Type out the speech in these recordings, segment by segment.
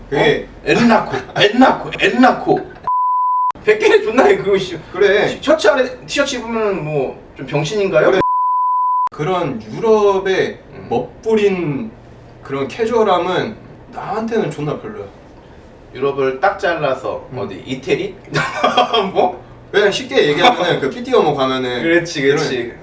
그게 엔나코 100개는 존나 그거 그래. 셔츠 안에 티셔츠 입으면 뭐 좀 병신인가요? 그래. 그런 유럽의 멋부린 그런 캐주얼함은 나한테는 존나 별로야. 유럽을 딱 잘라서 어디 이태리? 뭐? 그냥 쉽게 얘기하면은 그 PT 어머 가면은 그렇지.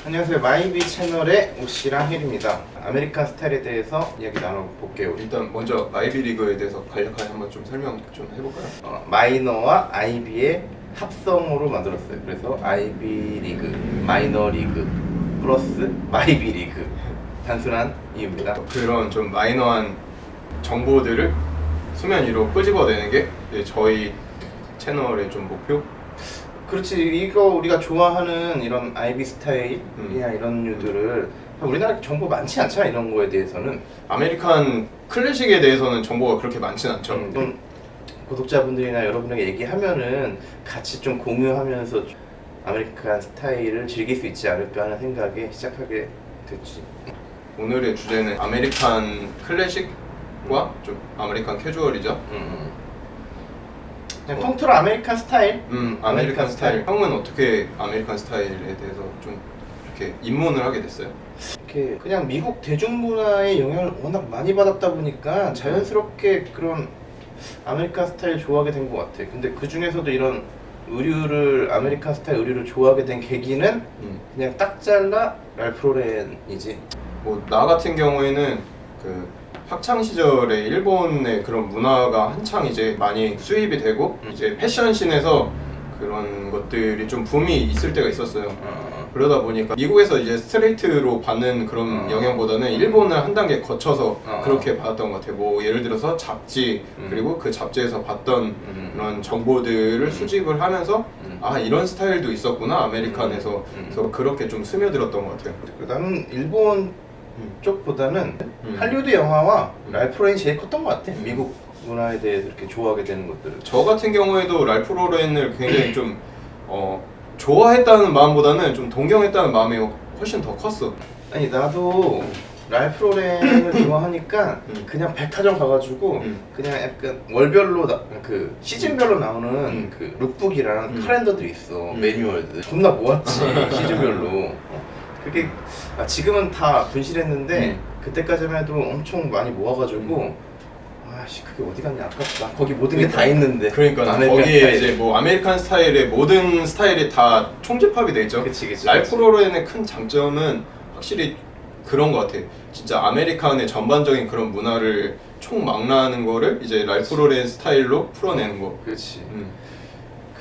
안녕하세요, 마이비 채널의 오씨랑 힐입니다. 아메리칸 스타일에 대해서 이야기 나눠볼게요. 일단 먼저 마이비 리그에 대해서 간략하게 한번 좀 설명 좀 해볼까요? 마이너와 아이비의 합성으로 만들었어요. 그래서 아이비 리그, 마이너 리그 플러스 마이비 리그, 단순한 이유입니다. 그런 좀 마이너한 정보들을 수면 위로 끄집어내는 게 이제 저희 채널의 좀 목표? 그렇지. 이거 우리가 좋아하는 이런 아이비 스타일이나 이런 류들을 우리나라 정보 많지 않잖아. 이런 거에 대해서는 아메리칸 클래식에 대해서는 정보가 그렇게 많진 않죠. 좀 구독자분들이나 여러분에게 얘기하면은 같이 좀 공유하면서 아메리칸 스타일을 즐길 수 있지 않을까 하는 생각에 시작하게 됐지. 오늘의 주제는 아메리칸 클래식과 좀 아메리칸 캐주얼이죠. 그냥 통틀어 아메리칸 스타일? 아메리칸 스타일. 형은 어떻게 아메리칸 스타일에 대해서 좀 이렇게 입문을 하게 됐어요? 이렇게 그냥 미국 대중문화의 영향을 워낙 많이 받았다 보니까 자연스럽게 그런 아메리칸 스타일 좋아하게 된 것 같아. 근데 그 중에서도 이런 아메리칸 스타일 의류를 좋아하게 된 계기는 그냥 딱 잘라 랄프 로렌이지. 뭐 나 같은 경우에는 그 학창 시절에 일본의 그런 문화가 한창 이제 많이 수입이 되고 이제 패션씬에서 그런 것들이 좀 붐이 있을 때가 있었어요. 그러다 보니까 미국에서 이제 스트레이트로 받는 그런 영향보다는 일본을 한 단계 거쳐서 그렇게 받았던 것 같아요. 뭐 예를 들어서 잡지 그리고 그 잡지에서 봤던 그런 정보들을 수집을 하면서 아 이런 스타일도 있었구나 아메리칸에서. 그래서 그렇게 좀 스며들었던 것 같아요. 나는 일본 쪽보다는 할리우드 영화와 랄프 로렌이 제일 컸던 것 같아. 미국 문화에 대해서 이렇게 좋아하게 되는 것들을. 저 같은 경우에도 랄프 로렌을 굉장히 좀 좋아했다는 마음보다는 좀 동경했다는 마음이 훨씬 더 컸어. 아니 나도 랄프 로렌을 좋아하니까 그냥 백화점 가가지고 그냥 약간 월별로 그 시즌별로 나오는 그 룩북이랑 칼렌더들이 있어. 매뉴얼들 존나 모았지. 시즌별로. 그게 지금은 다 분실했는데 그때까지만 해도 엄청 많이 모아가지고 아씨 그게 어디 갔냐 아깝다. 거기 모든 게 다 있는데. 그러니까 거기에 스타일. 이제 뭐 아메리칸 스타일의 모든 스타일이 다 총집합이 돼 있죠. 그치. 랄프 로렌의 큰 장점은 확실히 그런 것 같아. 진짜 아메리칸의 전반적인 그런 문화를 총망라하는 거를 이제 랄프 로렌 스타일로 풀어내는 거. 그렇지.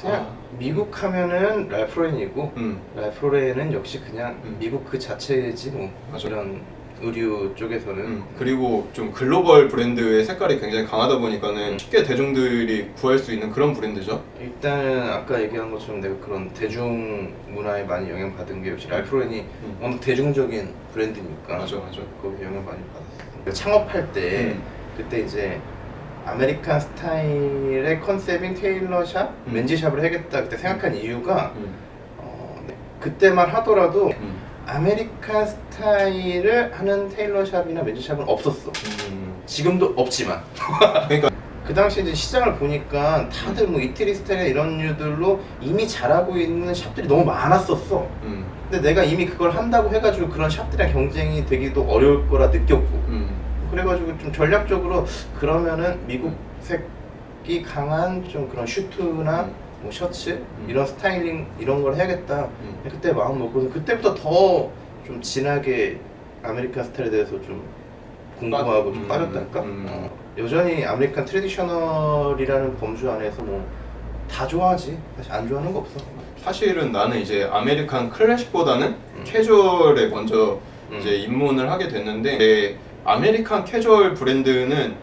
그냥 미국 하면은 랄프 로렌이고 랄프 로렌은 역시 그냥 미국 그 자체지 뭐. 맞아. 이런 의류 쪽에서는 그리고 좀 글로벌 브랜드의 색깔이 굉장히 강하다 보니까는 쉽게 대중들이 구할 수 있는 그런 브랜드죠. 일단은 아까 얘기한 것처럼 내가 그런 대중 문화에 많이 영향받은 게 역시 랄프 로렌이 워낙 대중적인 브랜드니까. 맞아. 거기서 영향 많이 받았어. 창업할 때 그때 이제 아메리칸 스타일의 컨셉인 테일러샵, 맨즈샵을 해야겠다 그때 생각한 이유가 그때만 하더라도 아메리칸 스타일을 하는 테일러샵이나 맨즈샵은 없었어. 지금도 없지만. 그러니까 그 당시 이제 시장을 보니까 다들 뭐 이태리 스타일이나 이런 류들로 이미 잘하고 있는 샵들이 너무 많았었어. 근데 내가 이미 그걸 한다고 해가지고 그런 샵들이랑 경쟁이 되기도 어려울 거라 느꼈고. 그래가지고 좀 전략적으로 그러면은 미국색이 강한 좀 그런 슈트나 뭐 셔츠 이런 스타일링 이런 걸 해야겠다. 그때 마음 먹고 그때부터 더 좀 진하게 아메리칸 스타일에 대해서 좀 궁금하고 좀 빠졌달까? 여전히 아메리칸 트래디셔널이라는 범주 안에서 뭐 다 좋아하지. 사실 안 좋아하는 거 없어. 사실은 나는 이제 아메리칸 클래식보다는 캐주얼에 먼저 이제 입문을 하게 됐는데 아메리칸 캐주얼 브랜드는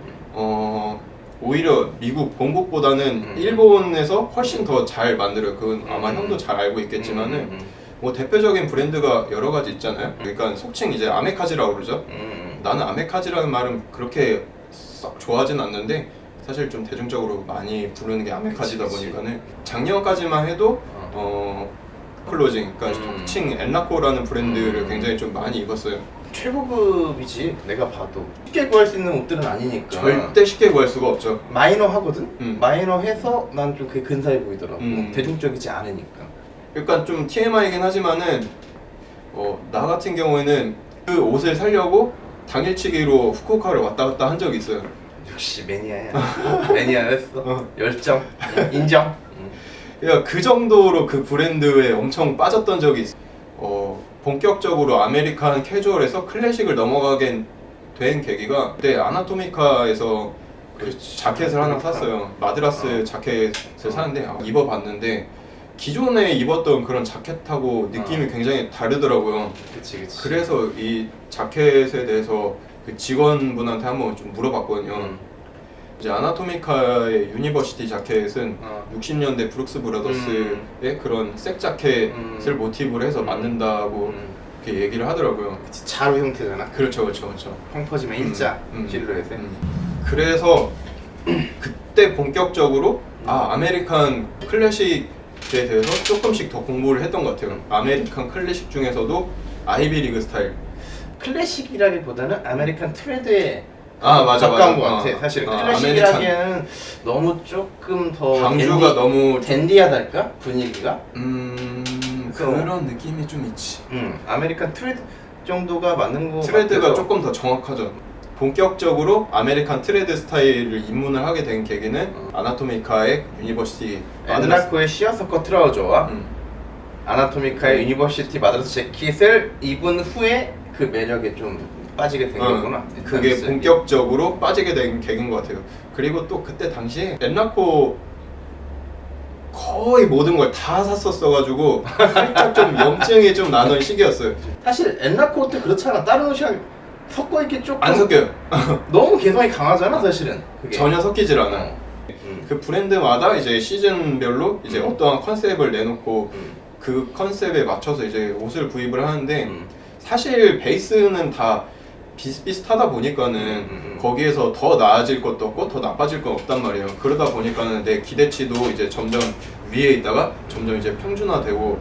오히려 미국 본국보다는 일본에서 훨씬 더 잘 만들어요. 그건 아마 형도 잘 알고 있겠지만은 뭐 대표적인 브랜드가 여러 가지 있잖아요. 그러니까 속칭 이제 아메카지라고 그러죠. 나는 아메카지라는 말은 그렇게 썩 좋아하진 않는데 사실 좀 대중적으로 많이 부르는 게 아메카지다 보니까는 작년까지만 해도 클로징, 그러니까 속칭 엔라코라는 브랜드를 굉장히 좀 많이 입었어요. 최고급이지 내가 봐도. 쉽게 구할 수 있는 옷들은 아니니까. 절대 쉽게 구할 수가 없죠. 마이너 하거든? 음. 마이너 해서 난 좀 그게 근사해 보이더라고. 음. 대중적이지 않으니까. 약간 좀 TMI이긴 하지만은 나 같은 경우에는 그 옷을 사려고 당일치기로 후쿠오카를 왔다 갔다 한 적이 있어요. 역시 매니아야. 매니아였어. 열정. 인정. 그러니까 그 정도로 그 브랜드에 엄청 빠졌던 적이 있어요. 본격적으로 아메리칸 캐주얼에서 클래식을 넘어가게 된 계기가 그때 아나토미카에서 그 자켓을 하나 샀어요. 마드라스 자켓을 샀는데 입어봤는데 기존에 입었던 그런 자켓하고 느낌이 굉장히 다르더라고요. 그치. 그래서 이 자켓에 대해서 그 직원분한테 한번 좀 물어봤거든요. 이제 아나토미카의 유니버시티 자켓은 60년대 브룩스 브라더스의 그런 색 자켓을 모티브로 해서 만든다고 이렇게 얘기를 하더라고요. 그치, 자루 형태잖아. 그렇죠. 펑퍼지면 일자 실루엣에. 그래서 그때 본격적으로 아메리칸 클래식에 대해서 조금씩 더 공부를 했던 것 같아요. 아메리칸 클래식 중에서도 아이비리그 스타일. 클래식이라기보다는 아메리칸 트레드에 맞아. 가까운 것 같아. 사실 아메리칸 클래식이라기에는 너무 조금 더 방주가 너무 댄디하달까? 분위기가? 그런 느낌이 좀 있지. 아메리칸 트레드 정도가 맞는 거 트레드가 같아서. 조금 더 정확하죠. 본격적으로 아메리칸 트레드 스타일을 입문을 하게 된 계기는 아나토미카의 유니버시티 마드라스. 엔라코의 시어서커 트라우저와 아나토미카의 유니버시티 마드라스 재킷을 입은 후에 그 매력에 좀 빠지게 된 거구나. 그게 본격적으로 빠지게 된 계기인 것 같아요. 그리고 또 그때 당시에 엔라코 거의 모든 걸 다 샀었어가지고 살짝 좀 염증이 좀 나던 시기였어요. 사실 엔라코 옷도 그렇잖아. 다른 옷이랑 섞어 입기 조금 안 섞여요. 너무 개성이 강하잖아 사실은. 그게. 전혀 섞이질 않아요. 그 브랜드마다 이제 시즌별로 이제 어떠한 컨셉을 내놓고 그 컨셉에 맞춰서 이제 옷을 구입을 하는데 사실 베이스는 다 비슷비슷하다 보니까는 거기에서 더 나아질 것도 없고 더 나빠질 건 없단 말이에요. 그러다 보니까는 내 기대치도 이제 점점 위에 있다가 점점 이제 평준화되고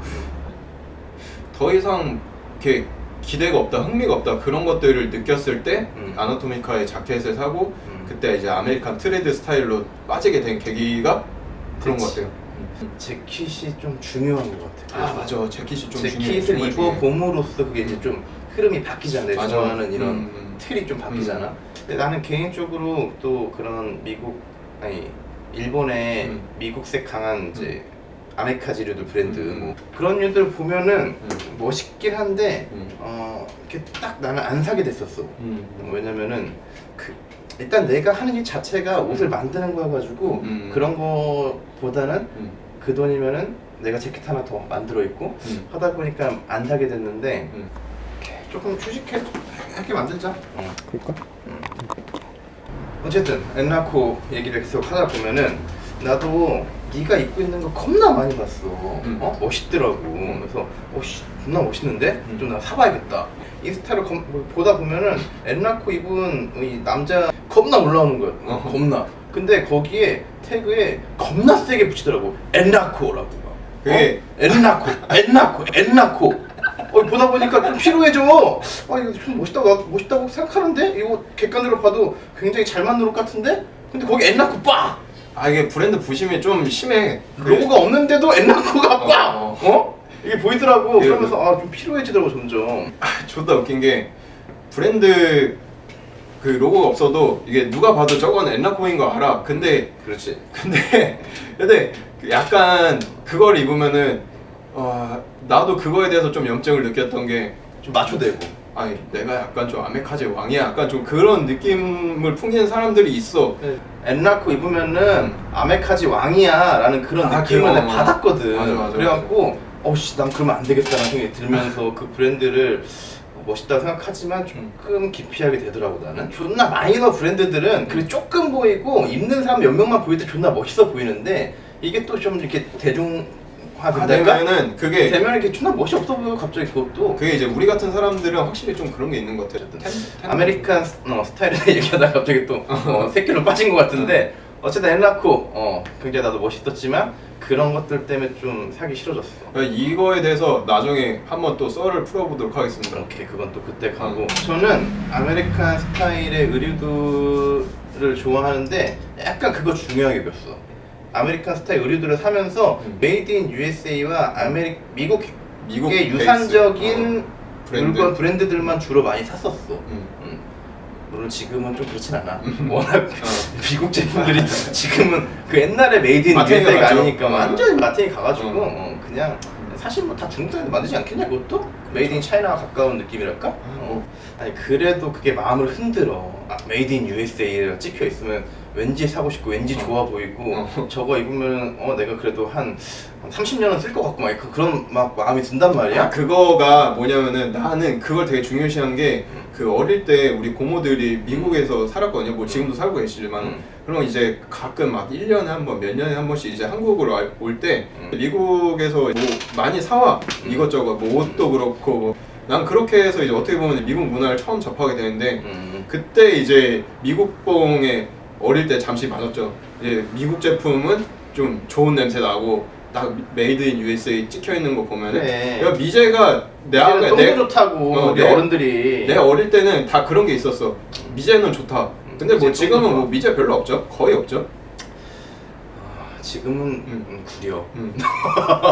더 이상 이렇게 기대가 없다, 흥미가 없다 그런 것들을 느꼈을 때 아나토미카의 자켓을 사고 그때 이제 아메리칸 트레드 스타일로 빠지게 된 계기가 그런 것 같아요. 재킷이 좀 중요한 것 같아. 맞아. 재킷이 좀 재킷을 입어봄으로써 그게 이제 좀 흐름이 바뀌잖아. 내가 맞아. 좋아하는 이런 틀이 좀 바뀌잖아. 근데 나는 개인적으로 또 그런 일본의 미국색 강한 이제 아메카지류들 브랜드 뭐 그런 류들 보면은 멋있긴 한데 이렇게 딱 나는 안 사게 됐었어. 왜냐면은 일단 내가 하는 일 자체가 옷을 만드는 거여가지고 그런 거보다는 그 돈이면은 내가 재킷 하나 더 만들어 입고 하다 보니까 안 사게 됐는데 조금 주식하게 만들자. 그럴까? 어쨌든 엔라코 얘기를 계속 하다 보면은 나도 네가 입고 있는 거 겁나 많이 봤어. 멋있더라고. 그래서 겁나 멋있는데 좀 나 사봐야겠다. 인스타를 보다 보면은 엔라코 입은 이 남자 겁나 올라오는 거야. 겁나. 근데 거기에 태그에 겁나 세게 붙이더라고. 엔라코라고. 그게 엔라코. 보다 보니까 좀 피로해져. 이거 좀 멋있다고 생각하는데 이거 객관적으로 봐도 굉장히 잘 만든 옷 같은데. 근데 거기 엔라코 빠. 이게 브랜드 부심이 좀 심해. 로고가 없는데도 엔라코가 빠. 이게 보이더라고. 그러면서 좀 피로해지더라고 점점. 존나 웃긴 게 브랜드 그 로고가 없어도 이게 누가 봐도 저건 엔라코인 거 알아. 근데 근데 약간 그걸 입으면은 나도 그거에 대해서 좀 염증을 느꼈던 게 좀 마초되고. 내가 약간 좀 아메카지 왕이야. 약간 좀 그런 느낌을 풍기는 사람들이 있어. 엔라코 입으면은 아메카지 왕이야라는 그런 느낌을 내가 받았거든. 맞아. 그래갖고 난 그러면 안 되겠다는 생각이 들면서 그 브랜드를 멋있다고 생각하지만 조금 기피하게 되더라고 나는. 존나 마이너 브랜드들은 그래 조금 보이고 입는 사람 몇 명만 보일 때 존나 멋있어 보이는데 이게 또 좀 이렇게 되면은 그게 되면 이렇게 존나 멋이 없어 보여 갑자기 그것도. 그게 이제 우리 같은 사람들은 확실히 좀 그런 게 있는 것 같아. 아메리칸 스타일을 얘기하다가 갑자기 또 새끼로 빠진 것 같은데 어쨌든 엔라코 굉장히 나도 멋있었지만 그런 것들 때문에 좀 사기 싫어졌어. 이거에 대해서 나중에 한번 또 썰을 풀어보도록 하겠습니다. 오케이, 그건 또 그때 가고. 저는 아메리칸 스타일의 의류들을 좋아하는데 약간 그거 중요하게 꼈어. 아메리칸 스타일 의류들을 사면서 메이드 인 USA와 미국의 미국 유산적인 브랜드. 물건 브랜드들만 주로 많이 샀었어. 물론 지금은 좀 그렇진 않아. 워낙 미국 제품들이 지금은 그 옛날에 메이드 인 마트에 USA가 가죠. 아니니까 완전히 마트에 가가지고 어. 그냥 사실 뭐 다 중국에서 만들지 않겠냐 그것도? 메이드 인 차이나와 가까운 느낌이랄까? 아니 그래도 그게 마음을 흔들어. 메이드 인 USA가 찍혀 있으면 왠지 사고 싶고 왠지 좋아 보이고 저거 입으면 내가 그래도 한 30년은 쓸 것 같고 막 그런 막 마음이 든단 말이야. 그거가 뭐냐면은 나는 그걸 되게 중요시한 게 그 어릴 때 우리 고모들이 미국에서 살았거든요. 뭐 지금도 살고 계시지만 그럼 이제 가끔 막 1년에 한 번, 몇 년에 한 번씩 이제 한국으로 올 때 미국에서 뭐 많이 사와 이것저것 뭐 옷도 그렇고 뭐. 난 그렇게 해서 이제 어떻게 보면 미국 문화를 처음 접하게 되는데 그때 이제 미국봉에 어릴 때 잠시 맞았죠. 이제 미국 제품은 좀 좋은 냄새 나고 딱 메이드 인 USA 찍혀 있는 거 보면은 그래. 야, 미제가 너무 좋다고 우리 어른들이. 내 어릴 때는 다 그런 게 있었어. 미제는 좋다. 근데 뭐 미제 지금은 너무 뭐 좋아. 미제 별로 없죠. 거의 없죠. 지금은 구려.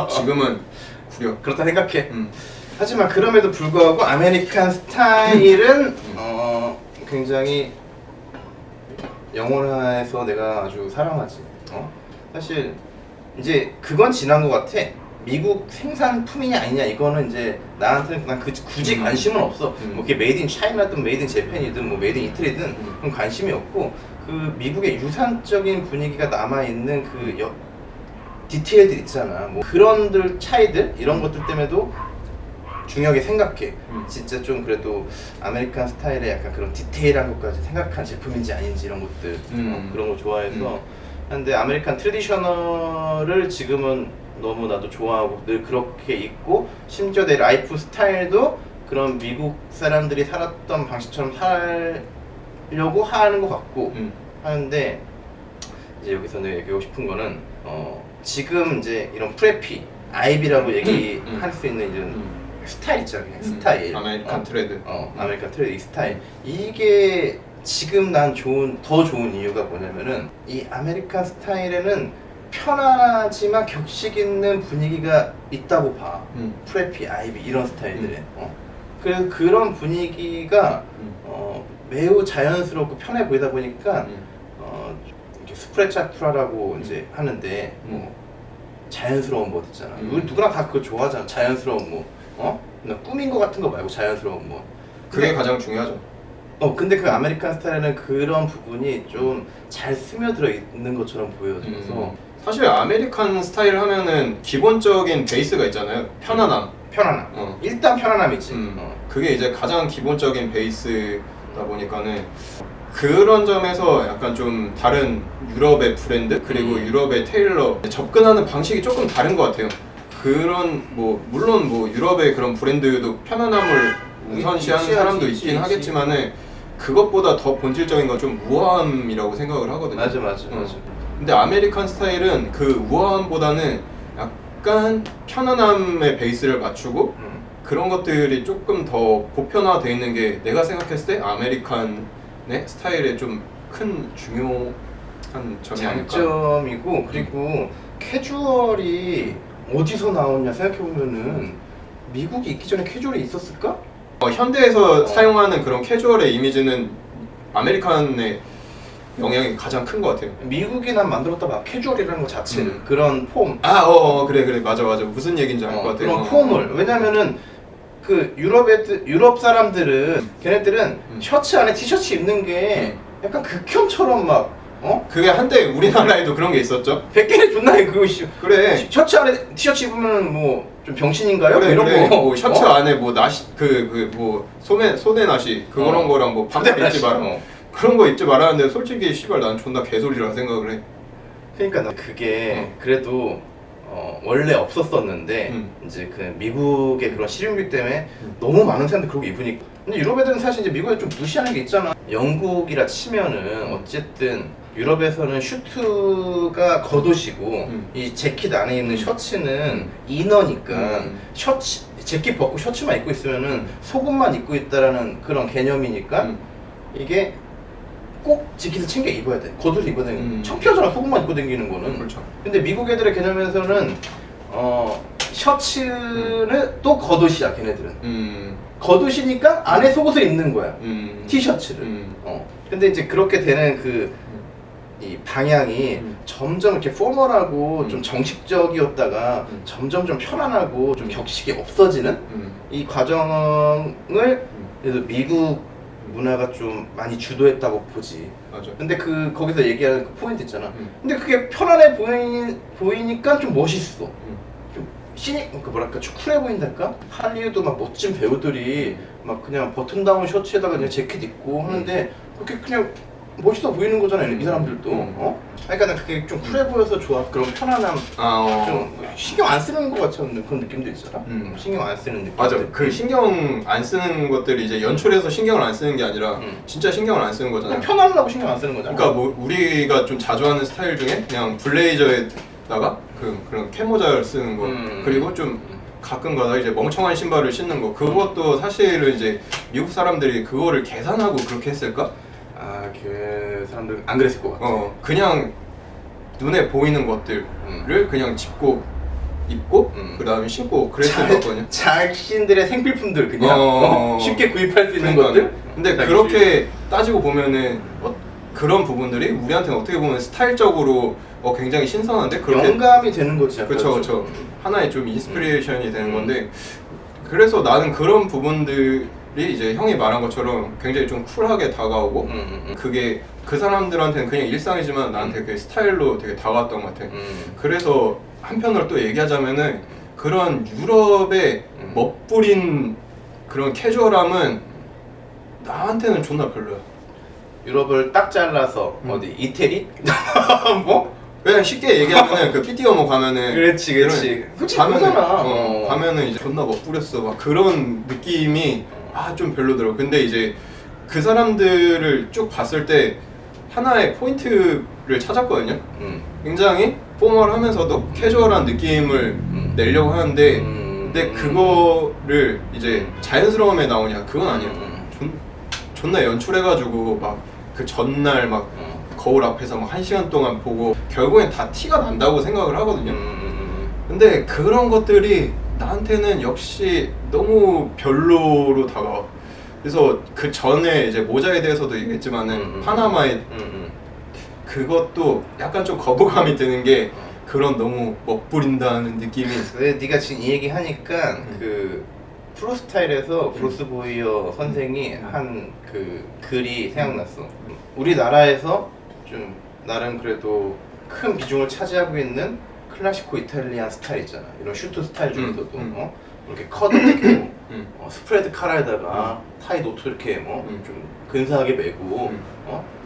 지금은 구려. 그렇다 생각해. 음. 하지만 그럼에도 불구하고 아메리칸 스타일은 굉장히 영원해서 내가 아주 사랑하지. 사실 이제 그건 지난 것 같아. 미국 생산품이냐 아니냐 이거는 이제 나한테는 그냥 굳이 관심은 없어. 뭐 그게 메이드 인 차이나든 메이드 인 재팬이든 뭐 메이드 인 이태리든 그런 관심이 없고 그 미국의 유산적인 분위기가 남아있는 그 디테일들 있잖아. 뭐 그런들 차이들 이런 것들 때문에도 중요하게 생각해. 진짜 좀 그래도 아메리칸 스타일의 약간 그런 디테일한 것까지 생각한 제품인지 아닌지 이런 것들 그런 거 좋아해서 근데 아메리칸 트래디셔널을 지금은 너무 나도 좋아하고 늘 그렇게 입고 심지어 내 라이프 스타일도 그런 미국 사람들이 살았던 방식처럼 살려고 하는 것 같고 하는데 이제 여기서 내가 얘기하고 싶은 거는 지금 이제 이런 프레피 아이비라고 얘기할 수 있는 이런 스타일 있잖아. 그냥 스타일 아메리칸 트레드. 아메리칸 트레드 이 스타일 이게 지금 난 더 좋은 이유가 뭐냐면은 이 아메리칸 스타일에는 편안하지만 격식 있는 분위기가 있다고 봐. 프레피, 아이비 이런 스타일들에 그래서 그런 분위기가 매우 자연스럽고 편해 보이다 보니까 이렇게 스프레차투라라고 이제 하는데 자연스러운 멋 있잖아. 우리 누구나 다 그거 좋아하잖아. 자연스러운 멋. 그냥 꾸민 거 같은 거 말고 자연스러운 멋. 그게 가장 중요하죠. 근데 그 아메리칸 스타일에는 그런 부분이 좀 잘 스며들어 있는 것처럼 보여져서 사실 아메리칸 스타일 하면은 기본적인 베이스가 있잖아요. 편안함. 일단 편안함이지. 그게 이제 가장 기본적인 베이스다 보니까는 그런 점에서 약간 좀 다른 유럽의 브랜드 그리고 유럽의 테일러 접근하는 방식이 조금 다른 것 같아요. 그런 뭐 물론 뭐 유럽의 그런 브랜드도 편안함을 우선시하는 사람도 있긴 하겠지만은 그것보다 더 본질적인 건 좀 우아함이라고 생각을 하거든요. 맞아. 근데 아메리칸 스타일은 그 우아함보다는 약간 편안함의 베이스를 맞추고 그런 것들이 조금 더 보편화되어 있는 게 내가 생각했을 때 아메리칸의 스타일의 좀 큰 중요한 점이 아닐까. 장점이고 그리고 캐주얼이 어디서 나오냐 생각해보면은 미국이 있기 전에 캐주얼이 있었을까? 현대에서 사용하는 그런 캐주얼의 이미지는 아메리칸의 영향이 가장 큰 것 같아요. 미국이 난 만들었다 봐. 캐주얼이라는 것 자체를 그런 폼. 그래 맞아 무슨 얘기인지 알 것 같아요. 그런 폼을 왜냐면은 그 유럽 사람들은 걔네들은 셔츠 안에 티셔츠 입는 게 약간 극혐처럼 막 그게 한때 우리나라에도 그런 게 있었죠. 백개를 존나 해 그거 그래. 셔츠 안에 티셔츠 입으면 뭐 좀 병신인가요? 그래, 이런 그래. 거 뭐 셔츠 안에 뭐 나시 뭐 소매 나시 그런 거랑 뭐 반팔 입지 마라. 그런 거 입지 말라는데 솔직히 씨발 난 존나 개소리라 생각을 해. 그러니까 나 그게 그래도 원래 없었었는데 이제 그 미국의 그런 실용주의 때문에 너무 많은 사람들이 그러고 입으니까 근데 유럽 애들은 사실 이제 미국에 좀 무시하는 게 있잖아. 영국이라 치면은 어쨌든 유럽에서는 슈트가 겉옷이고 이 재킷 안에 있는 셔츠는 이너니까 셔츠 재킷 벗고 셔츠만 입고 있으면은 속옷만 입고 있다라는 그런 개념이니까 이게 꼭 재킷을 챙겨 입어야 돼. 겉옷을 입어야 돼. 창피하잖아 속옷만 입고 다니는 거는. 그렇죠. 근데 미국 애들의 개념에서는 셔츠는 또 겉옷이야 걔네들은. 겉옷이니까 안에 속옷을 입는 거야. 티셔츠를. 근데 이제 그렇게 되는 이 방향이 점점 이렇게 포멀하고 좀 정식적이었다가 점점 좀 편안하고 좀 격식이 없어지는 이 과정을 그래도 미국 문화가 좀 많이 주도했다고 보지. 맞아. 근데 거기서 얘기하는 그 포인트 있잖아. 근데 그게 편안해 보이니까 좀 멋있어. 뭐랄까 좀 쿨해 보인달까? 할리우드 막 멋진 배우들이 막 그냥 버튼다운 셔츠에다가 그냥 재킷 입고 하는데 그렇게 그냥 멋있어 보이는 거잖아 이 사람들도. 그러니까 난 그게 좀 쿨해 보여서 좋아. 그런 편안함, 좀 신경 안 쓰는 것 같은 그런 느낌도 있잖아. 신경 안 쓰는 느낌. 맞아. 그 신경 안 쓰는 것들이 이제 연출해서 신경을 안 쓰는 게 아니라 진짜 신경을 안 쓰는 거잖아. 그냥 편안하다고 신경 안 쓰는 거잖아. 그러니까 뭐 우리가 좀 자주 하는 스타일 중에 그냥 블레이저에다가 그런 캐모자를 쓰는 거 그리고 좀 가끔가다 이제 멍청한 신발을 신는 거 그것도 사실은 이제 미국 사람들이 그거를 계산하고 그렇게 했을까? 그 사람들 안 그랬을 것 같아. 그냥 눈에 보이는 것들을 그냥 짚고 입고 그 다음에 신고 그랬을 것 같거든요. 자신들의 생필품들 그냥 쉽게 구입할 수 있는 것들. 근데 그렇게 따지고 보면은 그런 부분들이 우리한테는 어떻게 보면 스타일적으로 굉장히 신선한데 그렇게 영감이 되는 거지. 그렇죠. 하나의 좀 인스피레이션이 되는 건데 그래서 나는 그런 부분들이 이제 형이 말한 것처럼 굉장히 좀 쿨하게 다가오고 그게 그 사람들한테는 그냥 일상이지만 나한테 그게 스타일로 되게 다가왔던 것 같아. 그래서 한편으로 또 얘기하자면은 그런 유럽의 멋부린 그런 캐주얼함은 나한테는 존나 별로야. 유럽을 딱 잘라서 어디 이태리? 뭐? 그냥 쉽게 얘기하면은 그 PT 어머 가면은 그렇지. 솔직히 그거잖아. 가면은 이제 존나 멋부렸어 막 그런 느낌이 좀 별로더라고. 근데 이제 그 사람들을 쭉 봤을 때 하나의 포인트를 찾았거든요. 굉장히 포멀하면서도 캐주얼한 느낌을 내려고 하는데 근데 그거를 이제 자연스러움에 나오냐 그건 아니야. 존나 연출해가지고 막 그 전날 막 거울 앞에서 막 1시간 동안 보고 결국엔 다 티가 난다고 생각을 하거든요. 근데 그런 것들이 나한테는 역시 너무 별로로 다가와. 그래서 그 전에 이제 모자에 대해서도 얘기했지만은 파나마의 그것도 약간 좀 거부감이 드는 게 그런 너무 멋부린다는 느낌이. 왜 네가 지금 이 얘기 하니까 그 프로스타일에서 브루스 보이어 선생이 한 그 글이 생각났어. 우리나라에서 좀 나름 그래도 큰 비중을 차지하고 있는 클래시코 이탈리안 스타일 있잖아. 이런 슈트 스타일 중에서도 이렇게 컷 이렇게 스프레드 카라에다가 타이 노트 이렇게 좀 근사하게 메고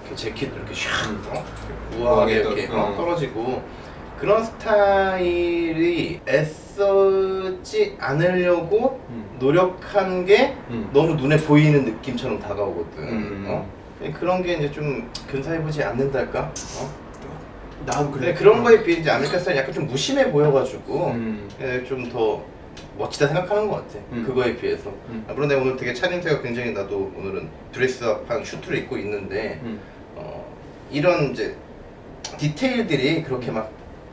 이렇게 재킷 이렇게 샥 우아하게 이렇게 떨어지고 그런 스타일이 애쓰지 않으려고 노력한 게 너무 눈에 보이는 느낌처럼 다가오거든. 그런 게 이제 좀 근사해 보지 않는달까? 나도 그래. 그런 거에 비해 이제 아메리칸 스타일이 약간 좀 무심해 보여가지고 좀 더 멋지다 생각하는 것 같아. 그거에 비해서. 물론 내가 오늘 되게 차림새가 굉장히 나도 오늘은 드레스업한 슈트를 입고 있는데 이런 이제 디테일들이 그렇게 막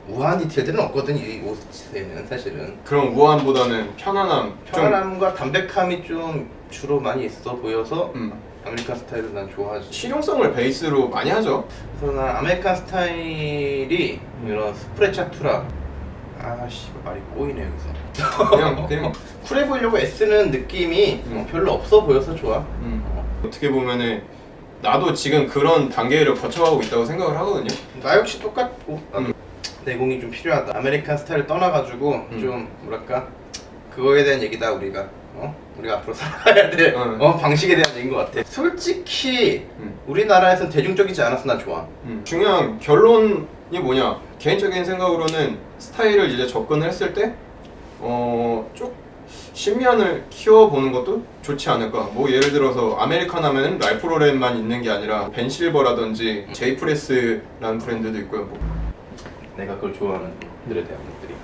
우아한 디테일들은 없거든 이 옷에는 사실은. 그런 우아함보다는 편안함과 담백함이 좀 주로 많이 있어 보여서 아메리칸 스타일을 난 좋아하지. 실용성을 베이스로 많이 하죠. 그래서 난 아메리칸 스타일이 이런 스프레차투라 말이 꼬이네 여기서. 그냥 쿨해 보이려고 애쓰는 느낌이 별로 없어 보여서 좋아. 어떻게 보면은 나도 지금 그런 단계를 거쳐가고 있다고 생각을 하거든요. 나 역시 똑같고 내공이 좀 필요하다. 아메리칸 스타일을 떠나가지고 좀 뭐랄까 그거에 대한 얘기다 우리가. 우리가 앞으로 살아가야 될 방식에 대한 얘기인 것 같아. 솔직히 우리나라에선 대중적이지 않아서 난 좋아. 중요한 결론이 뭐냐? 개인적인 생각으로는 스타일을 이제 접근을 했을 때 신면을 키워보는 것도 좋지 않을까. 뭐 예를 들어서 아메리칸 하면은 랄프 로렌만 있는 게 아니라 벤 실버라든지 제이프레스라는 브랜드도 있고요. 뭐. 내가 그걸 좋아하는 분들에 대한 것들이.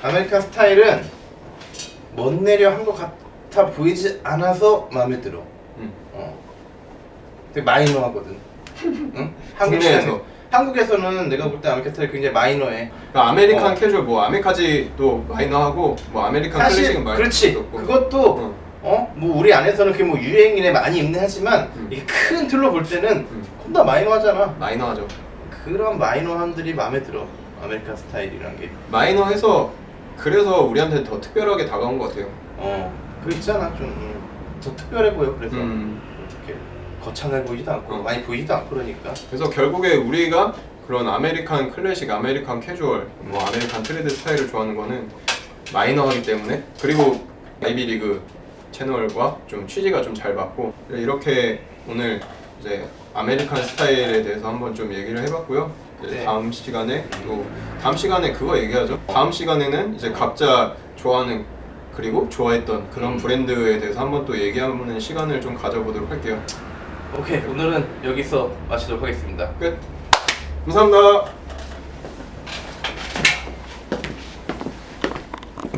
아메리칸 스타일은 멋내려 한 것 같아 보이지 않아서 마음에 들어. 되게 마이너하거든. 응? 한국에서는 내가 볼 때 아메리칸 스타일 굉장히 마이너해. 그러니까 아메리칸 캐주얼 뭐 아메카지도 마이너하고 뭐 아메리칸 사실 클래식은 마이너. 그렇지. 그것도 뭐 우리 안에서는 그게 뭐 유행이네 많이 입네 하지만 이게 큰 틀로 볼 때는 겁나 마이너하잖아. 마이너하죠. 그런 마이너함들이 마음에 들어. 아메리칸 스타일이란 게. 마이너해서 그래서 우리한테 더 특별하게 다가온 것 같아요. 그 있잖아 좀 더 특별해 보여. 그래서 이렇게 거창해 보이지도 않고 많이 보이지도 않고 그러니까. 그래서 결국에 우리가 그런 아메리칸 클래식, 아메리칸 캐주얼, 뭐 아메리칸 트레드 스타일을 좋아하는 거는 마이너하기 때문에, 그리고 아이비리그 채널과 좀 취지가 좀 잘 맞고, 이렇게 오늘 이제 아메리칸 스타일에 대해서 한번 좀 얘기를 해봤고요. 이제 네. 다음 시간에 그거 얘기하죠. 다음 시간에는 이제 각자 좋아하는 그리고 좋아했던 그런 브랜드에 대해서 한번 또 얘기하는 시간을 좀 가져보도록 할게요. 오케이, 오늘은 여기서 마치도록 하겠습니다. 끝. 감사합니다.